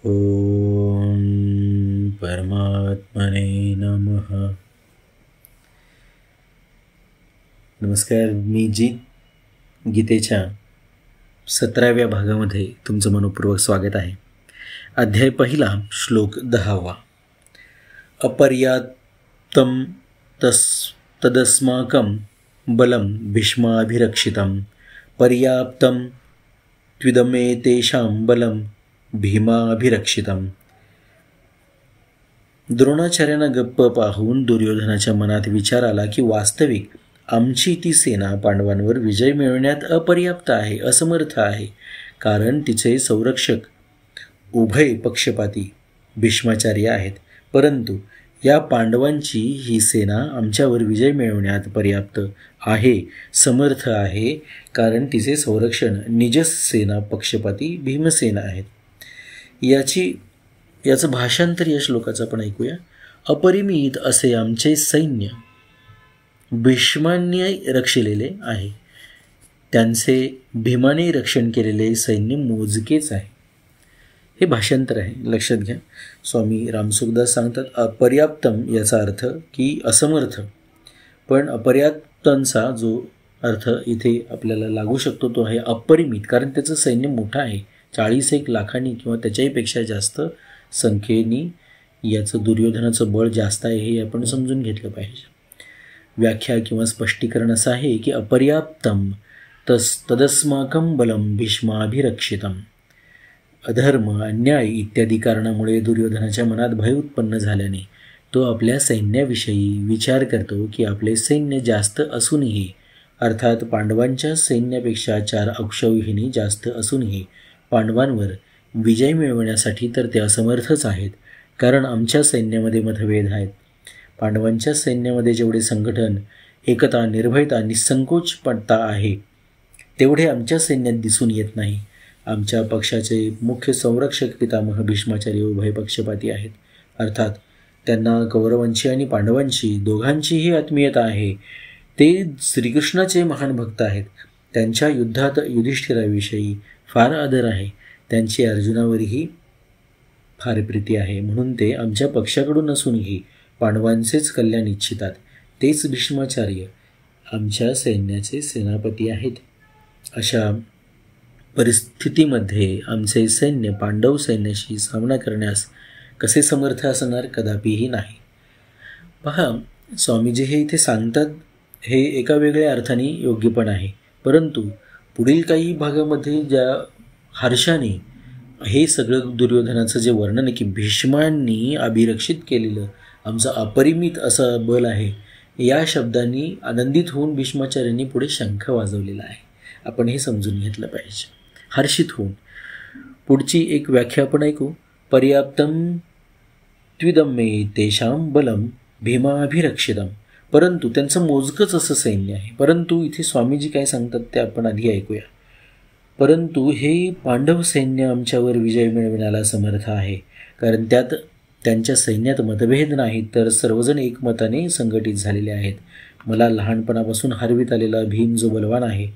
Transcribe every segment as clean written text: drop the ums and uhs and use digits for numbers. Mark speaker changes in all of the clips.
Speaker 1: ओम परमात्मने नमः. नमस्कार. मी गीतेच्या 17व्या भागामध्ये तुमचं मनपूर्वक स्वागत आहे. अध्याय पहिला, श्लोक 10. अपर्याप्तं तदस्माकं बलं भीष्माभिरक्षितं पर्याप्तं त्विदमेतेषां बलं भीमाभिरक्षितम्. द्रोणाचार्यांना गप्प पाहून दुर्योधनाच्या मनात विचार आला की वास्तविक आमची ती सेना पांडवांवर विजय मिळवण्यात अपर्याप्त आहे, असमर्थ आहे, कारण तिचे संरक्षक उभय पक्षपाती भीष्माचार्य आहेत. परंतु या पांडवांची ही सेना आमच्यावर विजय मिळवण्यात पर्याप्त आहे, समर्थ आहे, कारण तिचे संरक्षण निजस सेना पक्षपाती भीमसेना आहेत. याचं भाषांतर या श्लोकाचं आपण ऐकूया. अपरिमित असे आमचे सैन्य भीष्मांनी रक्षिलेले आहे, त्यांचे भीमाने रक्षण केलेले सैन्य मोजकेच आहे. हे भाषांतर आहे, लक्षात घ्या. स्वामी रामसुखदास सांगतात अपर्याप्तम याचा अर्थ की असमर्थ, पण अपर्याप्तांचा जो अर्थ इथे आपल्याला लागू शकतो तो आहे अपरिमित, कारण त्याचं सैन्य मोठं आहे. 41 लाखांनी किंवा त्याच्याही पेक्षा जास्त संख्येने याचं दुर्योधनाचं बळ जास्त आहे, हे आपण समजून घेतलं पाहिजे. व्याख्या किंवा स्पष्टीकरण असं आहे की अपर्याप्तम तदस्माकं बलं भीष्माभिरक्षितम्. अधर्म, अन्याय इत्यादी कारणामुळे दुर्योधनाच्या मनात भय उत्पन्न झाल्याने तो आपल्या सैन्याविषयी विचार करतो की आपले सैन्य जास्त असूनही, अर्थात पांडवांच्या सैन्यापेक्षा 4 अक्षौहिणी जास्त असूनही पांडवांवर विजय मिळवण्यासाठी तर ते असमर्थच आहेत, कारण आमच्या सैन्यामध्ये मतभेद आहेत. पांडवांच्या सैन्यामध्ये जेवढे संघटन, एकता, निर्भयता, निसंकोचपणता आहे तेवढे आमच्या सैन्यात दिसून येत नाही. आमच्या पक्षाचे मुख्य संरक्षक पितामह भीष्माचार्य उभय पक्षपाती आहेत, अर्थात त्यांना कौरवांची आणि पांडवांची दोघांचीही आत्मीयता आहे. ते श्रीकृष्णाचे महान भक्त आहेत. त्यांच्या युद्धात युधिष्ठिराविषयी फार आदर आहे, त्यांची अर्जुनावरही फार प्रीती आहे, म्हणून ते आमच्या पक्षाकडून असूनही पांडवांचेच कल्याण इच्छितात. तेच भीष्माचार्य आमच्या सैन्याचे सेनापती आहेत. अशा परिस्थितीमध्ये आमचे सैन्य पांडव सैन्याशी सामना करण्यास कसे समर्थ असणार? कदापिही नाही. पहा, स्वामीजी हे इथे सांगतात हे एका वेगळ्या अर्थाने योग्य पण आहे, परंतु पुढील काही भागामध्ये ज्या हर्षाने हे सगळं दुर्योधनाचं जे वर्णन आहे की भीष्मांनी अभिरक्षित केलेलं आमचं अपरिमित असं बल आहे, या शब्दांनी आनंदित होऊन भीष्माचार्यांनी पुढे शंख वाजवलेला आहे. आपण हे समजून घेतलं पाहिजे हर्षित होऊन. पुढची एक व्याख्या आपण ऐकू. पर्याप्तं त्विदमेतेषां बलं भीमाभिरक्षितम्. परंतु त्यांचं मोजकंच असं सैन्य आहे. परंतु इथे स्वामीजी काय सांगतात ते आपण आधी ऐकूया. परंतु हे पांडव सैन्य आमच्यावर विजय मिळविण्याला समर्थ आहे, कारण त्यात त्यांच्या सैन्यात मतभेद नाहीत, तर सर्वजण एकमताने संघटित झालेले आहेत. मला लहानपणापासून हरवीत आलेला भीम जो बलवान आहे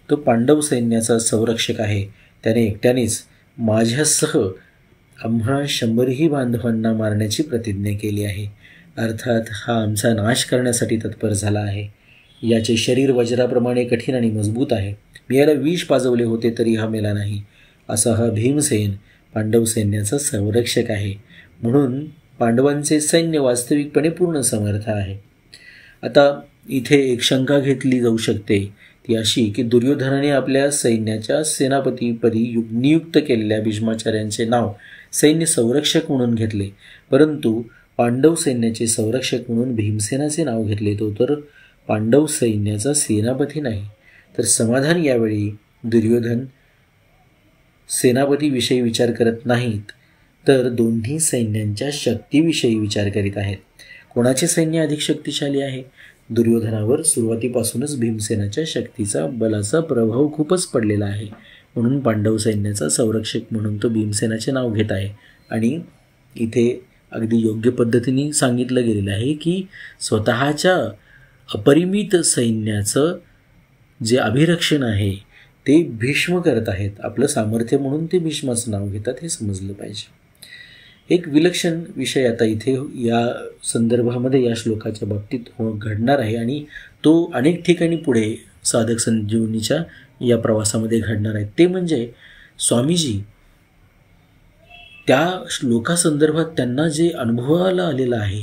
Speaker 1: तो पांडव सैन्याचा संरक्षक आहे. त्याने एकट्यानेच माझ्यासह आम्हा 100ही बांधवांना मारण्याची प्रतिज्ञा केली आहे. अर्थात हा आमचा नाश करण्यासाठी तत्पर झाला आहे. याचे शरीर वज्राप्रमाणे कठीण आणि मजबूत आहे. मी याला विष पाजवले होते तरी हा मेला नाही. असा हा भीमसेन पांडव सैन्याचा संरक्षक आहे, म्हणून पांडवांचे सैन्य वास्तविकपणे पूर्ण समर्थ आहे. आता इथे एक शंका घेतली जाऊ शकते, ती अशी की दुर्योधनाने आपल्या सैन्याच्या सेनापतीपदी नियुक्त केलेल्या भीष्माचार्यांचे नाव सैन्य संरक्षक म्हणून घेतले, परंतु पांडव सैन्याचे संरक्षक म्हणून भीमसेनाचे नाव घेतले, तो तर पांडव सैन्याचा सेनापती नाही. तर समाधान यावेळी दुर्योधन सेनापतीविषयी विचार करत नाहीत, तर दोन्ही सैन्यांच्या शक्तीविषयी विचार करीत आहेत. कोणाचे सैन्य अधिक शक्तिशाली आहे? दुर्योधनावर सुरुवातीपासूनच भीमसेनाच्या शक्तीचा, बलाचा प्रभाव खूपच पडलेला आहे, म्हणून पांडव सैन्याचा संरक्षक म्हणून तो भीमसेनाचे नाव घेत आहे. आणि इथे अगदी योग्य पद्धतीने सांगितलं गेलेलं आहे की स्वतःच्या अपरिमित सैन्याचं जे अभिरक्षण आहे ते भीष्म करत आहेत. आपलं सामर्थ्य म्हणून ते भीष्माचं नाव घेतात, हे समजलं पाहिजे. एक विलक्षण विषय आता इथे या संदर्भामध्ये या श्लोकाच्या बाबतीत घडणार आहे आणि तो अनेक ठिकाणी पुढे साधक संजीवनीच्या या प्रवासामध्ये घडणार आहे. ते म्हणजे स्वामीजी त्या श्लोकासंदर्भात त्यांना जे अनुभवाला आलेलं आहे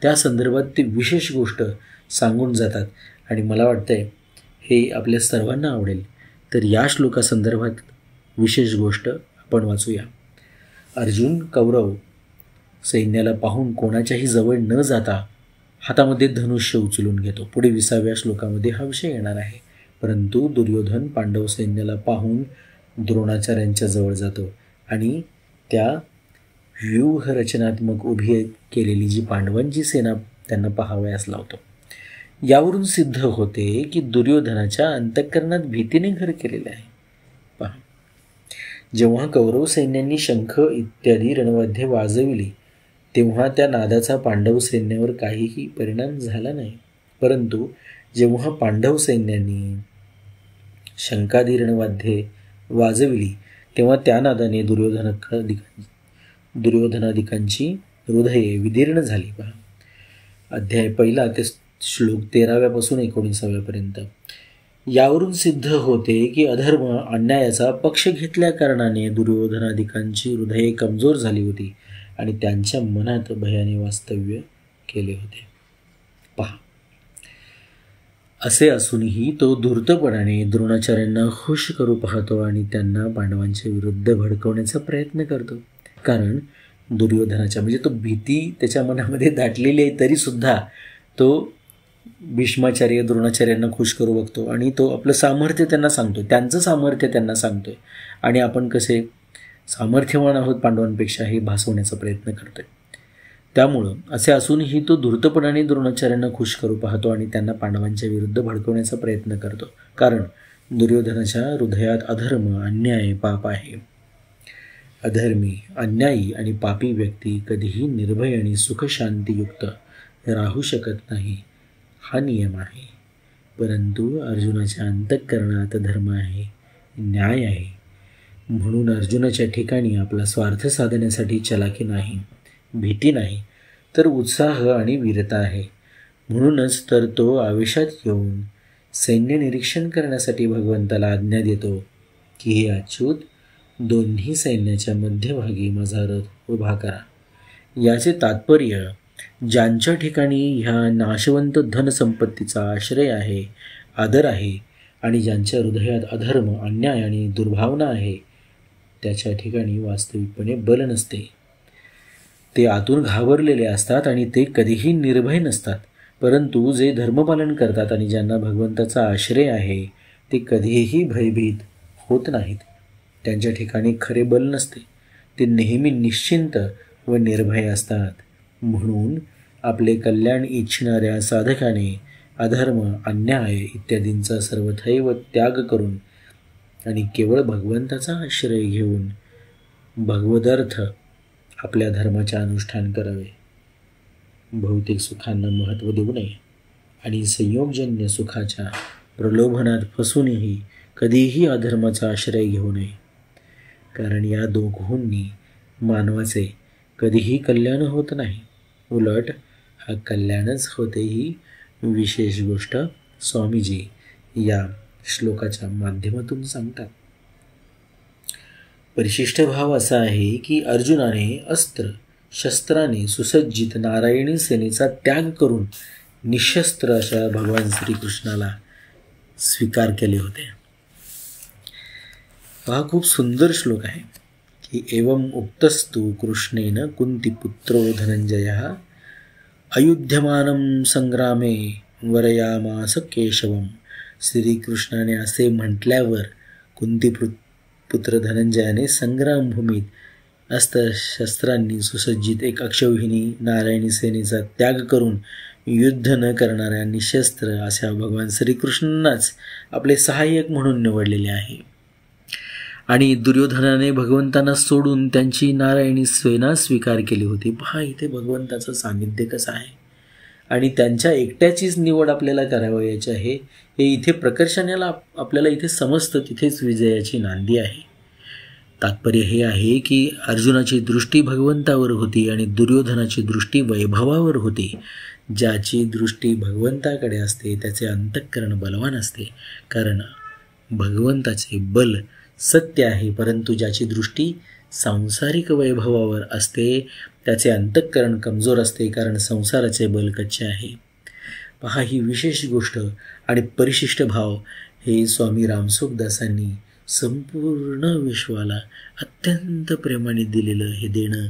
Speaker 1: त्या संदर्भात ते विशेष गोष्ट सांगून जातात आणि मला वाटतंय हे आपल्या सर्वांना आवडेल. तर या श्लोकासंदर्भात विशेष गोष्ट आपण वाचूया. अर्जुन कौरव सैन्याला पाहून कोणाच्याही जवळ न जाता हातामध्ये धनुष्य उचलून घेतो. पुढे 20व्या श्लोकामध्ये हा विषय येणार आहे. परंतु दुर्योधन पांडव सैन्याला पाहून द्रोणाचार्यांच्या जवळ जातो आणि त्या व्यूहरचनात्मक उभी केलेली जी पांडवांची सेना त्यांना पाहावयास लावतो. यावरून सिद्ध होते की दुर्योधनाच्या अंतःकरणात भीतीने घर केलेले आहे. पहा, जेव्हा कौरव सैन्यांनी शंख इत्यादी रणवाद्ये वाजविली तेव्हा त्या नादाचा पांडव सैन्यावर काहीही परिणाम झाला नाही. परंतु जेव्हा पांडव सैन्यांनी शंखादी रणवाद्ये वाजविली तेव्हा त्या नादाने दुर्योधनादिकांची हृदये विदीर्ण झाली. पहा, अध्याय 1 ते श्लोक 13व्यापासून 19व्यापर्यंत. यावरून सिद्ध होते की अधर्म अन्यायाचा पक्ष घेतल्या कारणाने दुर्योधनादिकांची हृदये कमजोर झाली होती आणि त्यांच्या मनात भयाने वास्तव्य केले होते. पहा, असे असूनही तो धूर्तपणाने द्रोणाचार्यांना खुश करू पाहतो आणि त्यांना पांडवांच्या विरुद्ध भडकवण्याचा प्रयत्न करतो. कारण दुर्योधनाच्या म्हणजे तो भीती त्याच्या मनामध्ये दाटलेली आहे तरीसुद्धा तो भीष्माचार्य द्रोणाचार्यांना खुश करू बघतो आणि तो आपलं सामर्थ्य त्यांना सांगतो, त्यांचं सामर्थ्य त्यांना सांगतोय आणि आपण कसे सामर्थ्यवान आहोत पांडवांपेक्षा हे भासवण्याचा प्रयत्न करतोय. त्यामुळं असे असूनही तो धूर्तपणाने द्रोणाचार्यांना खुश करू पाहतो आणि त्यांना पांडवांच्या विरुद्ध भडकवण्याचा प्रयत्न करतो. कारण दुर्योधनाच्या हृदयात अधर्म, अन्याय, पाप आहे. अधर्मी, अन्यायी आणि पापी व्यक्ती कधीही निर्भय आणि सुखशांतीयुक्त राहू शकत नाही, हा नियम आहे. परंतु अर्जुनाच्या अंतःकरणात धर्म आहे, न्याय आहे. म्हणून अर्जुनाच्या ठिकाणी आपला स्वार्थ साधण्यासाठी चलाकी नाही, भीती नाही, तर उत्साह आणि वीरता आहे. म्हणूनच तर तो आवेशात येऊन सैन्य निरीक्षण करण्यासाठी भगवंताला आज्ञा देतो की हे अच्युत, दोन्ही सैन्याच्या मध्यभागी माझा रथ उभा करा. याचे तात्पर्य ज्यांच्या ठिकाणी ह्या नाशवंत धनसंपत्तीचा आश्रय आहे, आदर आहे आणि ज्यांच्या हृदयात अधर्म, अन्याय आणि दुर्भावना आहे त्याच्या ठिकाणी वास्तविकपणे बल नसते. ते आतून घाबरलेले असतात आणि ते कधीही निर्भय नसतात. परंतु जे धर्मपालन करतात आणि ज्यांना भगवंताचा आश्रय आहे ते कधीही भयभीत होत नाहीत. त्यांच्या ठिकाणी खरे बल नसते, ते नेहमी निश्चिंत व निर्भय असतात. म्हणून आपले कल्याण इच्छिणाऱ्या साधकाने अधर्म, अन्याय इत्यादींचा सर्वथैव त्याग करून आणि केवळ भगवंताचा आश्रय घेऊन भगवदर्थ आपल्या धर्माचे अनुष्ठान करावे. भौतिक सुखांना महत्त्व देऊ नये आणि संयोगजन्य सुखाच्या प्रलोभनात फसूनही कधीही अधर्माचा आश्रय घेऊ नये. कारण या दोघांनी मानवाचे कधीही कल्याण होत नाही, उलट हा कल्याणच होते. ही विशेष गोष्ट स्वामीजी या श्लोकाच्या माध्यमातून सांगतात. परिशिष्ट भाव असा आहे की अर्जुनाने अस्त्र शस्त्राने सुसज्जित नारायणी सेनेचा त्याग करून निशस्त्र अशा भगवान श्रीकृष्णाला स्वीकार केले होते. हा खूप सुंदर श्लोक आहे की एवं उक्तस्तु कृष्णेन कुंतीपुत्रो धनंजयः अयुध्यमानं संग्रामे वरयामास केशवम. श्रीकृष्णाने असे म्हटल्यावर कुंतीपुत्र धनंजयाने संग्रामभूमीत अस्त्रशस्त्रांनी सुसज्जित एक अक्षौहिणी नारायणी सेनेचा त्याग करून युद्ध न करणाऱ्या निशस्त्र अशा भगवान श्रीकृष्णांनाच आपले सहाय्यक म्हणून निवडलेले आहे. आणि दुर्योधनाने भगवंतांना सोडून त्यांची नारायणी सेना स्वीकार केली होती. पहा इथे भगवंताचं सान्निध्य कसं आहे आणि त्यांच्या एकट्याचीच निवड आपल्याला करावयाची आहे हे इथे प्रकर्षाने आपल्याला इथे समजतं. तिथेच विजयाची नांदी आहे. तात्पर्य हे आहे की अर्जुनाची दृष्टी भगवंतावर होती आणि दुर्योधनाची दृष्टी वैभवावर होती. ज्याची दृष्टी भगवंताकडे असते त्याचे अंतःकरण बलवान असते, कारण भगवंताचे बल सत्य आहे. परंतु ज्याची दृष्टी सांसारिक वैभवावर असते त्याचे अंतःकरण कमजोर असते, कारण संसाराचे बल कच्चे आहे. पहा, ही विशेष गोष्ट आणि परिशिष्ट भाव हे स्वामी रामसुखदासांनी संपूर्ण विश्वाला अत्यंत प्रेमाने दिलेलं हे देणं,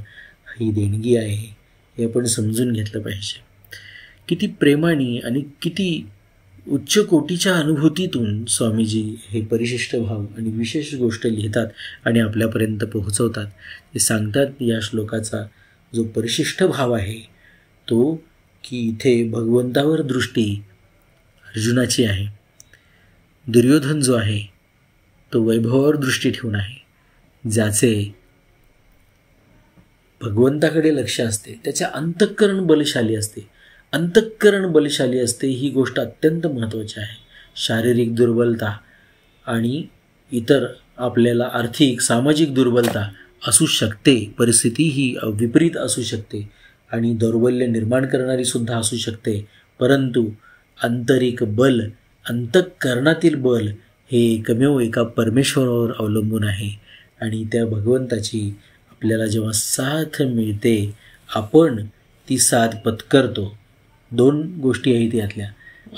Speaker 1: ही देणगी आहे. हे आपण समजून घेतलं पाहिजे. किती प्रेमाने आणि किती उच्च कोटीच्या अनुभूतीतून स्वामीजी हे परिशिष्ट भाव आणि विशेष गोष्ट लिहितात आणि आपल्यापर्यंत पोहोचवतात. ते सांगतात या श्लोकाचा जो परिशिष्ट भाव आहे तो की इथे भगवंतावर दृष्टी अर्जुनाची आहे. दुर्योधन जो आहे तो वैभवावर दृष्टी ठेवून आहे. ज्याचे भगवंताकडे लक्ष असते त्याचे अंतःकरण बलशाली असते. अंतःकरण बलशाली असते ही गोष्ट अत्यंत महत्त्वाची आहे. शारीरिक दुर्बलता आणि इतर आपल्याला आर्थिक सामाजिक दुर्बलता असू शकते, परिस्थिती ही विपरीत असू शकते आणि दौर्बल्य निर्माण करणारी सुद्धा असू शकते, परंतु आंतरिक बल, अंतःकरणातील बल हे एकमेव एका परमेश्वरावर अवलंबून आहे. आणि त्या भगवंताची आपल्याला जेव्हा साथ मिळते आपण ती साथ पत्करतो. दोन गोष्टी आहेत यातल्या.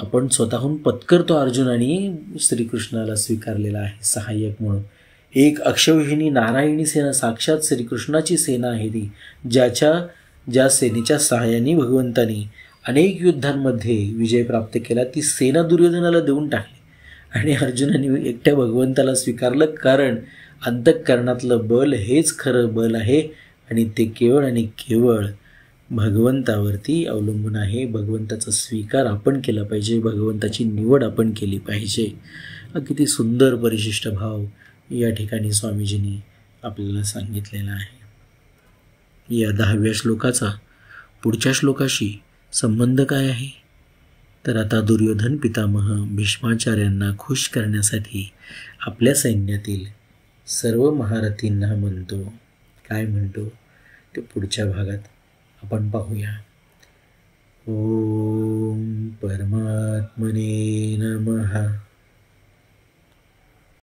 Speaker 1: आपण स्वतःहून पत्करतो, अर्जुनाने श्रीकृष्णाला स्वीकारलेला आहे सहाय्यक म्हणून. एक अक्षौहिणी नारायणी सेना, साक्षात श्रीकृष्णाची सेना आहे ती, ज्या सेनेच्या सहाय्याने भगवंतानी अनेक युद्धांमध्ये विजय प्राप्त केला. ती सेना दुर्योधनाला देऊन टाकली आणि अर्जुनाने एकट्या भगवंताला स्वीकारलं, कारण अंतःकरणातलं बल हेच खरं बल आहे आणि ते केवळ आणि केवळ भगवंतावरती अवलंबून आहे. भगवंताचा स्वीकार आपण केला पाहिजे, भगवंताची निवड आपण केली पाहिजे. किती सुंदर परिशिष्ट भाव या ठिकाणी स्वामीजींनी आपल्याला सांगितलेला आहे. या 10व्या श्लोकाचा पुढच्या श्लोकाशी संबंध काय आहे? तर आता दुर्योधन पितामह भीष्माचार्यांना खुश करण्यासाठी आपल्या सैन्यातील सर्व महारथींना म्हणतो. काय म्हणतो ते पुढच्या भागात आपण पाहूया. ओम परमात्मने नमः.